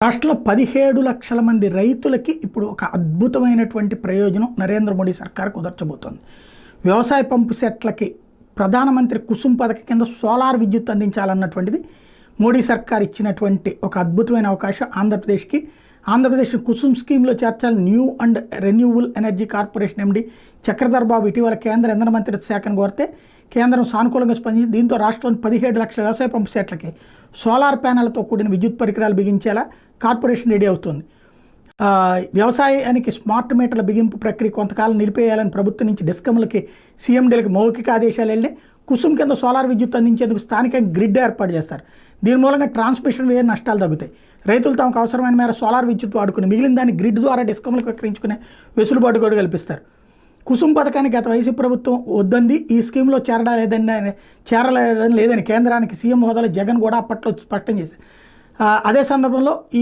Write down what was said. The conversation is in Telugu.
రాష్ట్రంలో 17 లక్షల మంది రైతులకి ఇప్పుడు ఒక అద్భుతమైనటువంటి ప్రయోజనం నరేంద్ర మోడీ సర్కార్ కుదర్చబోతోంది. వ్యవసాయ పంపు సెట్లకి ప్రధానమంత్రి కుసుమ్ పథకం కింద సోలార్ విద్యుత్ అందించాలన్నటువంటిది మోడీ సర్కార్ ఇచ్చినటువంటి ఒక అద్భుతమైన అవకాశం ఆంధ్రప్రదేశ్కి. ఆంధ్రప్రదేశ్ కుసుమ్ స్కీమ్లో చేర్చాలని new and renewable energy corporation MD Chakradhar Babu ఇటీవల కేంద్ర ఇంధన మంత్రిత్వ శాఖను కోరితే కేంద్రం సానుకూలంగా స్పందించి దీంతో రాష్ట్రంలోని 17 లక్షల వ్యవసాయ పంపు సెట్లకి సోలార్ ప్యానెల్తో కూడిన విద్యుత్ పరికరాలు బిగించేలా కార్పొరేషన్ రెడీ అవుతుంది. వ్యవసాయానికి స్మార్ట్ మీటర్ల బిగింపు ప్రక్రియ కొంతకాలం నిలిపేయాలని ప్రభుత్వం నుంచి డిస్కమ్లకి సీఎండీలకు మౌఖిక ఆదేశాలు వెళ్ళి కుసుమ్ కింద సోలార్ విద్యుత్ అందించేందుకు స్థానికంగా గ్రిడ్ ఏర్పాటు చేస్తారు. దీని మూలంగా ట్రాన్స్మిషన్ వ్యయ నష్టాలు తగ్గుతాయి. రైతులు తమకు అవసరమైన మేర సోలార్ విద్యుత్ వాడుకుని మిగిలిన దాన్ని గ్రిడ్ ద్వారా డిస్కమ్లకు విక్రయించుకునే వెసులుబాటు కూడా కల్పిస్తారు. కుసుమ్ పథకానికి గత వైసీపీ ప్రభుత్వం వద్దంది. ఈ స్కీమ్లో చేరలేదని లేదని కేంద్రానికి సీఎం హోదాలో జగన్ కూడా అప్పట్లో స్పష్టం చేశారు. అదే సందర్భంలో ఈ